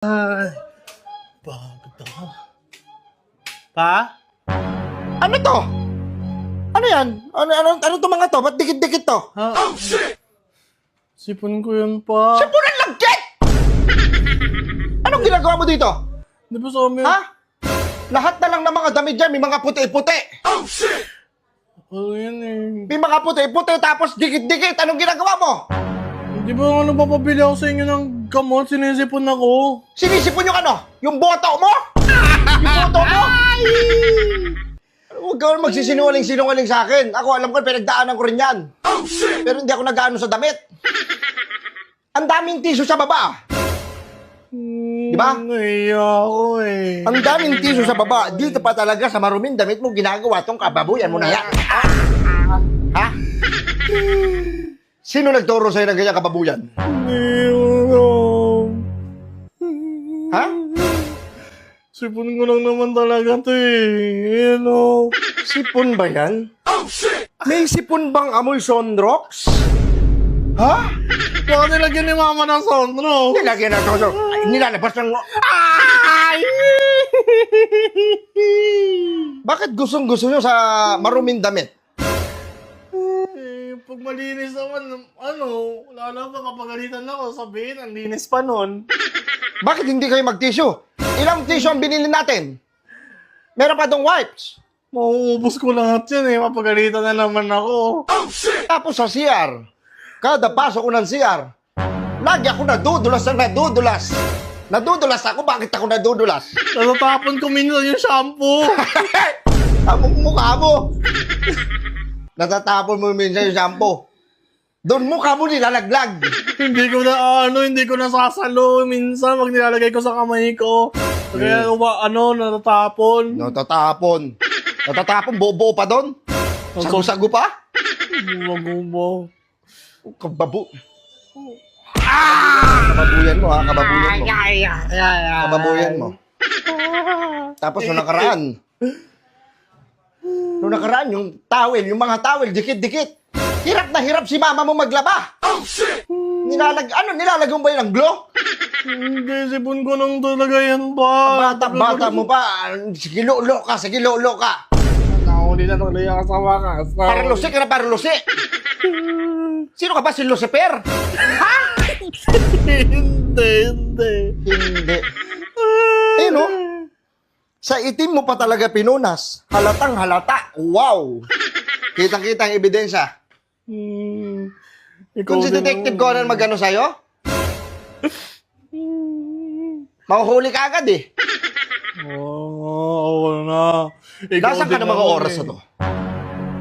Ay, pagod ako. Pa? Ano to? Ano yan? Ano to mga to? Ba't dikit-dikit to? Ha? Oh, shit! Sipon ko yun, pa. Sipunan lagkit! Anong ginagawa mo dito? Di ba sa amin? Ha? Lahat na lang ng mga damit dyan, may mga puti-puti. Oh, shit! Ano yan eh? May mga puti-puti tapos dikit-dikit. Anong ginagawa mo? Di ba ano papabili ako sa inyo ng gamot? Sinisipon ako. Sinisipon yung ano? Yung boto mo? Yung boto mo? Huwag ka magsisinungaling-sinungaling sa akin. Ako, alam ko, pinagdaanan ko rin yan. Oh, shit! Pero hindi ako nag-ano sa damit. Ang daming tissue sa baba. Di ba? Naiya ako eh. Ang daming tissue sa baba. Dito pa talaga sa maruming damit mo ginagawa tong kababuyan mo na yan. Ha? Sino nagturo sa'yo ng ganyang kababuyan? Ha? Sipon ko lang naman talaga to eh. Ano? Sipon ba yan? Oh, shit! May sipon bang amoy Sonrox? Ha? Baka nilagyan ni mama ng sondro. Nilagyan na ito. Nilalabas ng... Ay! Bakit gustong-gusto nyo sa maruming damit? Eh, pag malinis naman, ano, wala lang makapagalitan ako, sabihin, ang linis pa nun. Bakit hindi kayo mag-tissue? Ilang tissue ang binili natin? Meron pa dong wipes. Mauubos ko lahat yan eh, mapagalitan na naman ako. Tapos sa CR, kada pasok ko ng CR, lagi ako nadudulas na nadudulas. Nadudulas ako, bakit ako nadudulas? Natatapon ko minsan yung shampoo. Ang mukha mo. Natatapon mo minsan yung shampoo. Doon mukha mo nilalaglag. Hindi ko nasasalo minsan pag nilalagay ko sa kamay ko. Kaya natatapon. Natatapon, buo-buo pa doon. Sago-sago pa. Gumagubo. Kababo. Kababuyan mo ha, kababuyan mo. Kababuyan mo. Tapos nung nakaraan, yung towel, yung mga towel, dikit-dikit. Hirap na hirap si mama mo maglaba. Oh, shit! Nilalagyan ba yun ng glow? Hindi, sipon ko nang talaga yan ba? Bata mo pa. Sige, lolo ka. Nakahuli na tuloy ang kasama ka. Paralusi ka na paralusi. Sino ka ba? Si Lucifer? Ha? Hindi. Hindi. Eh no? Sa itim mo pa talaga pinunas. Halatang halata. Wow! Kitang-kita ang ebidensya. Kung si Detective Conan magano sa'yo, mahuhuli ka agad eh. Oo na. Nasaan ka na mga oras na to?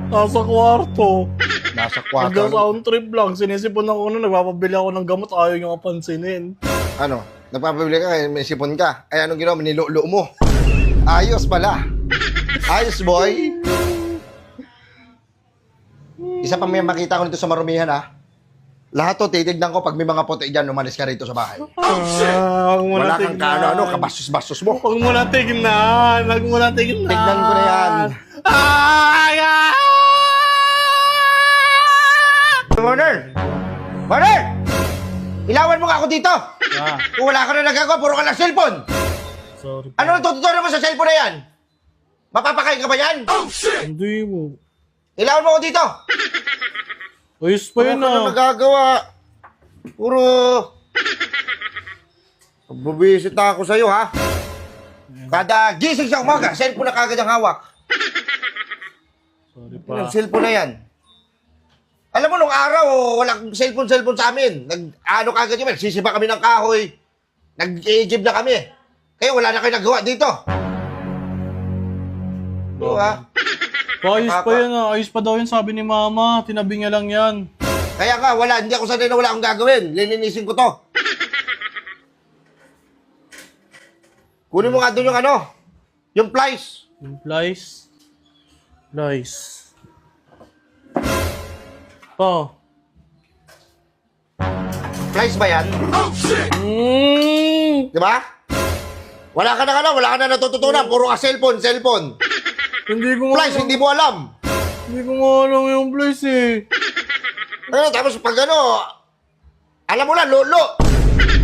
Nasa kwarto. Nasa kwarto. Nag-sound trip lang. Sinisipon ako na nagpapabili ako ng gamot. Ayaw nyo kapansinin. Ano? Nagpapabili ka, may sipon ka. Ay, anong ginawa? Nilolo mo. Ayos pala. Ayos, boy. Isa pa may makita ko nito sa marumihan, ha? Lahat to, titignan ko pag may mga puti dyan, umalis ka rito sa bahay. Wala kang kaano, kabastos-bastos mo. Huwag mo na tignan. Tignan ko na yan. Warner! Warner! Ilawan mo nga ako dito! Kung wala ka na nagagawa, puro ka lang cellphone! Sorry. Ano ang tututunan mo sa cellphone na yan? Mapapakain ka ba yan? Hindi mo. Ilawan mo ako dito! Ayos pa yun Ano ka na nagagawa? Puro... Bubisit na ako sa'yo, ha? Kada gising sa umaga, cellphone na kagad ang hawak. Sorry Yung pa. cellphone na yan. Alam mo, nung araw, walang cellphone sa amin. Ano kagad yun, nagsisipa kami ng kahoy. Nag-i-jib na kami. Kaya wala na kayo nagawa dito. Oo, ha? Ayos pa yan ah. Ayos pa daw yun sabi ni mama. Tinabi niya lang yan. Kaya nga, hindi ako sanay na wala akong gagawin. Lilinisin ko to. Kunin mo nga doon yung yung plies. Yung plies. Pa. Plies ba yan? Di ba? Wala ka na natututunan. Puro ka cellphone. Hindi ko nga Plies, hindi mo alam. Hindi ko nga alam yung plies eh. Tapos pag alam mo na, lolo.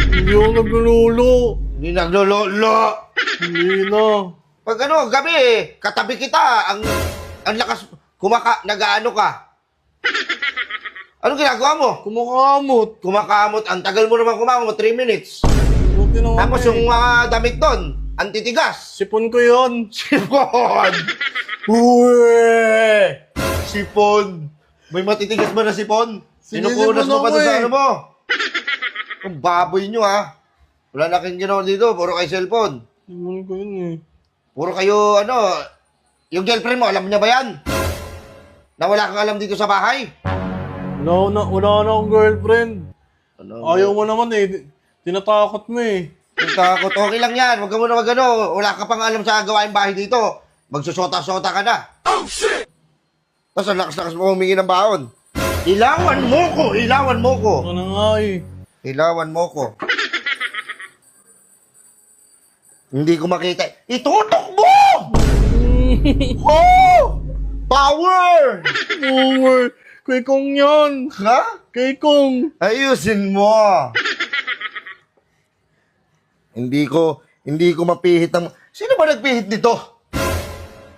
Hindi ako naglululo. Hindi naglololo. Hindi na. Pag ano, gabi katabi kita, ang lakas, nag-ano ka. Anong ginagawa mo? Kumakamot. Kumakamot, ang tagal mo naman kumakamot, 3 minutes. Buti naman Tapos eh. yung mga damit doon, ang titigas. Sipon ko yun. Sipon! Uwe! Sipon! May matitigas ba na sipon? Sinupunas mo pa Sinisipon doon sa ako ano mo? Ang baboy nyo ha. Wala na kayong ginawa dito, puro kayo cellphone. Sipon ko yun eh. Puro kayo, yung girlfriend mo, alam niya ba yan? Na wala kang alam dito sa bahay? Wala na akong girlfriend. Ano? Ayaw mo naman eh. Tinatakot mo eh. Takot, okay lang yan. Huwag ka muna wala ka pang alam sa gawain bahay dito. Magsusota-sota ka na. Oh, shit! Tapos ang lakas-lakas mo humingi ng baon. Ilawan mo ko! Ilawan mo ko! Ano nga eh. Ilawan mo ko. Hindi ko makita. Itutok mo! Oh! Power! Power. Kay Kong yan. Ha? Kay Kong. Ayusin mo. Hindi ko mapihit ang... Sino ba nagpihit nito?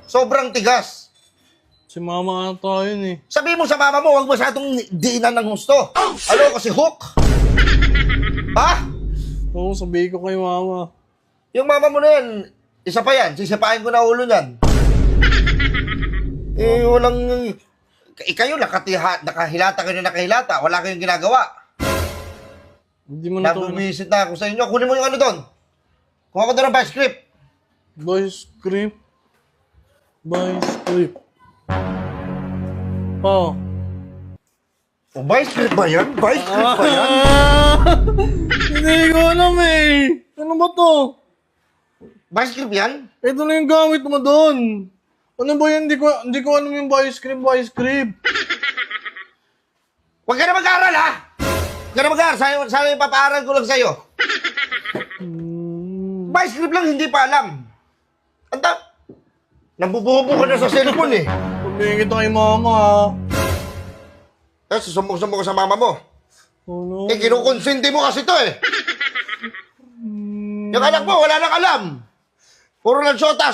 Sobrang tigas. Si mama ata yun eh. Sabi mo sa mama mo, huwag masyadong diinan ng gusto. Ano kasi hook? Ha? Oo, sabihin ko kay mama. Yung mama mo na yan, isa pa yan, sisipain ko na ulo niyan. Walang... Kayo, nakahilata kayo na nakahilata. Wala kayong ginagawa. Hindi mo na ito. Nabubisit na ako sa inyo. Kunin mo yung ano doon. Kuha ko doon ng vice grip. Vice grip. Vice grip. Oh. Oh, vice grip ba yan? Vice grip ba yan? Hindi ko alam eh. Ano ba to? Vice grip yan? Ito na yung gamit mo doon. Ano ba yan? Hindi ko alam yung vice grip. Huwag ka na mag-aaral, ha? Huwag ka na mag-aaral. Sana yung papaaral ko lang sa'yo. Vice grip lang, hindi pa alam. Nabububo ka na sa cellphone, eh. Sabihin kita kay mama ha. Tapos susumbong-sumbong ka sa mama mo. Oh no. Kinukonsente mo kasi to, eh. Yung anak mo, wala nang alam. Puro lang sota.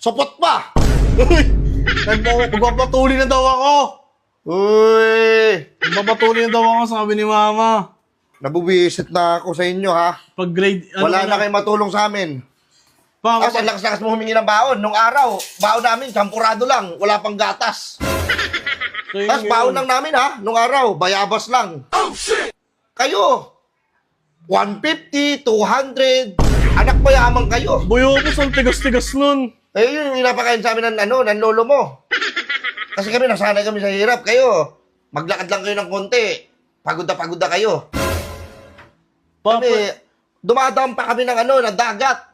Supot pa. Magpapatuloy na daw ako. Uy! Magpapatuloy na daw ako, sabi ni mama. Nabubisit na ako sa inyo, ha? Pag grade... Wala na kayong matulong sa amin. Tapos ang lakas-lakas mo humingi ng baon. Nung araw, baon namin, champurado lang. Wala pang gatas. Tapos baon lang namin, ha? Nung araw, bayabas lang. Oh, shit! Kayo, 150, 200. Anak mayaman kayo. Buyo ko sa tigas-tigas nun. Eh, yun yung napakain sa amin ng lolo mo. Kasi kami, nasanay kami sa hirap. Kayo, maglakad lang kayo ng konti. Pagod na kayo. Kami, dumadaan pa kami ng dagat.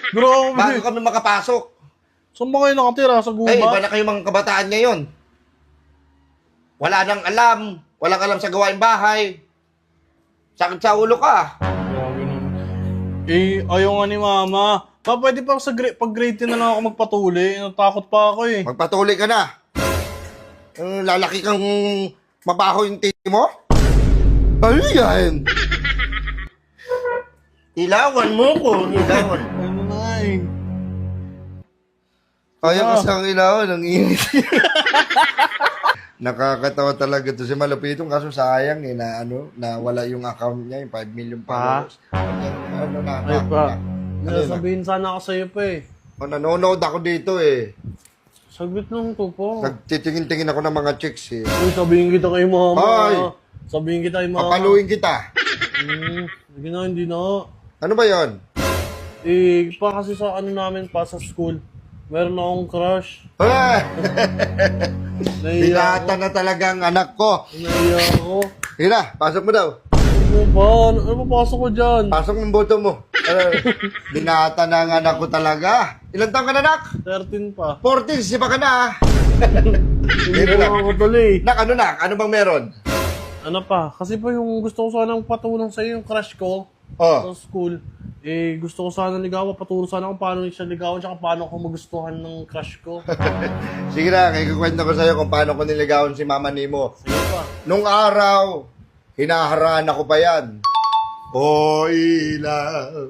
Grabe. Bago kami makapasok. Saan ba kayo nakatira? Sa guba? Eh, iba na kayo mga kabataan ngayon. Wala nang alam. Walang alam sa gawain bahay. Sakit sa ulo ka. Grabe naman. Eh, ayaw nga ni mama. Pwede pa pag grade 10 na lang ako magpatuloy. Natakot pa ako eh. Magpatuloy ka na. Lalaki kang mabaho yung titi mo? Ano yan? Ilawan mo ko. Ilawan. Ano na eh. Ayaw ko sa ilawan. Ang init. Nakakatawa talaga to si Malupitong kaso sayang eh na wala yung account niya, yung 5 million followers. Ay pa. Sabihin sana ako sa'yo pa eh. Nanonood ako dito eh. Saglit lang to po. Nagtitingin-tingin ako ng mga chicks eh. Uy, sabihin kita kay mama. Ay! Sabihin kita kay mama. Papaluin kita. Hindi na. Ano ba yon? Eh, pa kasi sa namin pa sa school. Meron akong crush. Ah! Naiiyak Binata na talagang anak ko. ako. Hira, pasok mo daw. Ano ba? Ano papasok ko dyan? Pasok ng boto mo. Binata na ang anak ko talaga. Ilan taong ka na, nak? 13 pa. 14, sipa ka na ah. Hindi ko ako tuloy. Nak, ano bang meron? Ano pa? Kasi pa yung gusto ko sanang patulong sa'yo yung crush ko Oh. sa school. Eh, gusto ko sana ligawan. Patulong sana kung paano siya ligawan tsaka paano ko magustuhan ng crush ko. Sige na, kikukwento ko sa'yo kung paano ko niligawan si Mama Nemo. Sige pa. Nung araw, hinaharana ko pa yan. O ilaw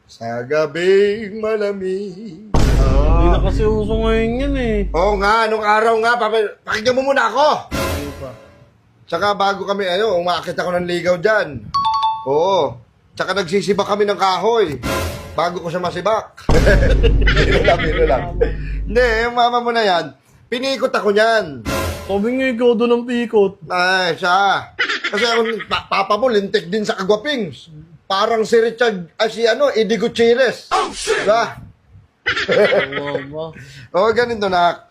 sa gabing malamig. Hindi na kasi uso ngayon yan eh. Oo nga, nung araw nga, pakinggan mo muna ako. Ano pa? Tsaka bago kami, umakit ako ng ligaw dyan. Oo. Tsaka nagsisibak kami ng kahoy. Bago ko siya masibak. Biro lang. Hindi, yung mama mo na yan, pinikot ako niyan. Sabi nga ikaw doon ang pikot. Ay, siya. Kasi ako, papa mo, lintik din sa kagwapings. Parang si Richard, Eddie Gutierrez. Diba? Mama. Oo, ganito na.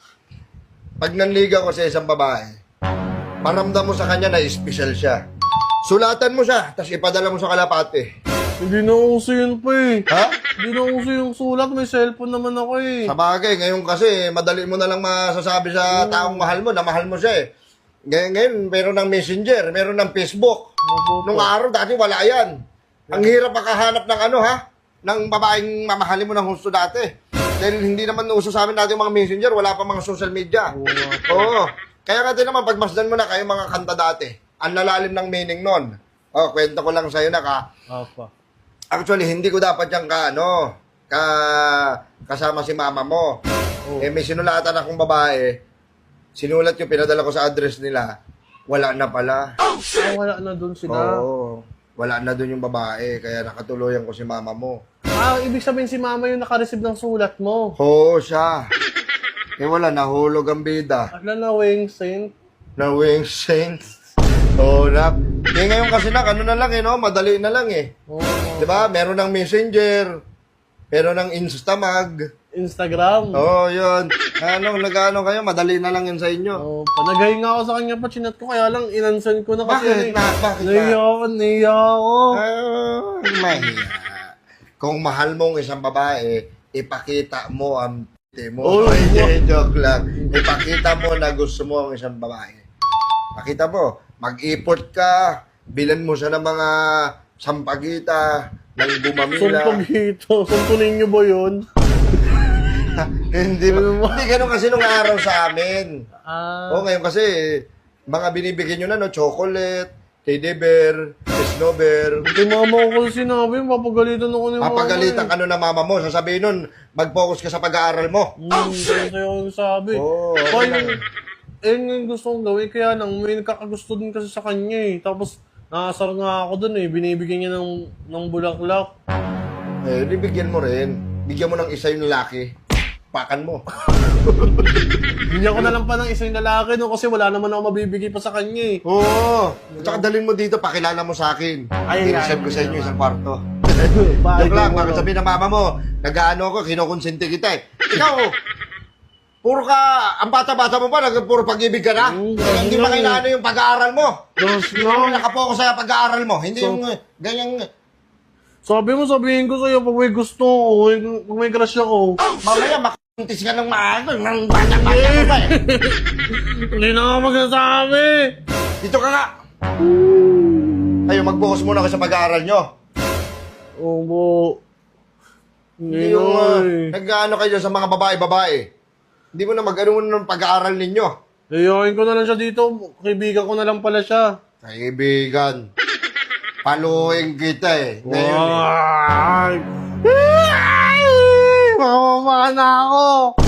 Pag nanligaw ko sa isang babae, paramdam mo sa kanya na special siya. Sulatan mo siya, tapos ipadala mo sa kalapate. Hindi na uso yun pa eh. Ha? Hindi na uso yung sulat. May cellphone naman ako eh. Sa bagay, ngayon kasi, madali mo na lang masasabi sa taong mahal mo na mahal mo siya eh. Ngayon, meron ng Messenger, meron ng Facebook. Nung araw, dati wala yan. Ang hirap makahanap ng ng babaeng mamahalin mo ng husto dati. Dahil hindi naman uso sa amin dati yung mga Messenger, wala pa mga social media. Oo. Kaya nga din naman, pagmasdan mo na kayo mga kanta dati, ang lalalim ng meaning nun. Kwento ko lang sa'yo na Apa. actually, hindi ko dapat yung kasama si mama mo. Oh. May sinulatan akong babae, sinulat yung pinadala ko sa address nila, wala na pala. Wala na doon sila. Oo. Wala na doon yung babae, kaya nakatuloyan ko si mama mo. Ibig sabihin si mama yung nakareceive ng sulat mo. Oo, siya. Wala, nahulog ang bida. Aglalaweng saint. Na wing saints. Oo, ngayon kasi na lang madali na lang eh. Oh. Diba? Meron ng Messenger, meron ng Instamag. Instagram. Oo, yun. Nag-ano kayo, madali na lang yun sa inyo. Panagay nga ako sa kanya pa, chinat ko, kaya lang inansan ko na kasi. Bakit Naiya ako. Mahiya. Kung mahal mong isang babae, ipakita mo ang p*** mo. Oh, Hindi, joke lang. Ipakita mo na gusto mo ang isang babae. Pakita mo, mag-import ka, bilan mo siya ng mga sampagita, ng gumamila. Sumpagito. Sumpunin niyo ba yun? Hindi ganun kasi nung araw sa amin. Ngayon kasi, mga binibigyan nyo na, chocolate, teddy bear, snow bear. Kay mama ko sinabi, papagalitan ako ni mama. Papagalitan ka nun na mama mo, sasabihin nun, mag-focus ka sa pag-aaral mo. Kasi ako sabi. Yung gusto kong gawin, kaya lang, may nagkakagusto din kasi sa kanya eh. Tapos, nakasar nga ako dun eh, binibigyan niya ng bulaklak. Bigyan mo rin. Bigyan mo ng isa yung lalaki. Pakan mo. Bigyan ko na lang pa ng isang lalaki no, kasi wala naman ako mabibigay pa sa kanya eh. Oo. At saka dalhin mo dito, pakilala mo sa akin. I-reserve ko sa inyo isang kwarto. Bakit Joke lang, baka sabihin ng mama mo, nag-ano ko, kinukonsente kita eh. Ikaw, puro ka, ang bata-bata mo pa, puro pag-ibig ka na. Hindi pa kailangan yung pag-aaral mo. Hindi mo nakapokus sa pag-aaral mo. Hindi yung ganyang... Sabihin ko sa'yo pag may gusto ko, pag may crush ako. Mamaya, makuntis ka ng maaga, ng bata-bata mo pa eh. Hindi na ako magsasabi. Dito ka nga. Kayo, mag-focus muna kayo sa pag-aaral nyo. Opo. Hindi yung nag-ano kayo sa mga babae-babae. Hindi mo na mag-ano ng pag-aaral ninyo. Iyakin ko na lang siya dito. Kaibigan ko na lang pala siya. Kaibigan. Paluin kita eh. Ngayon eh. Mamama na ako.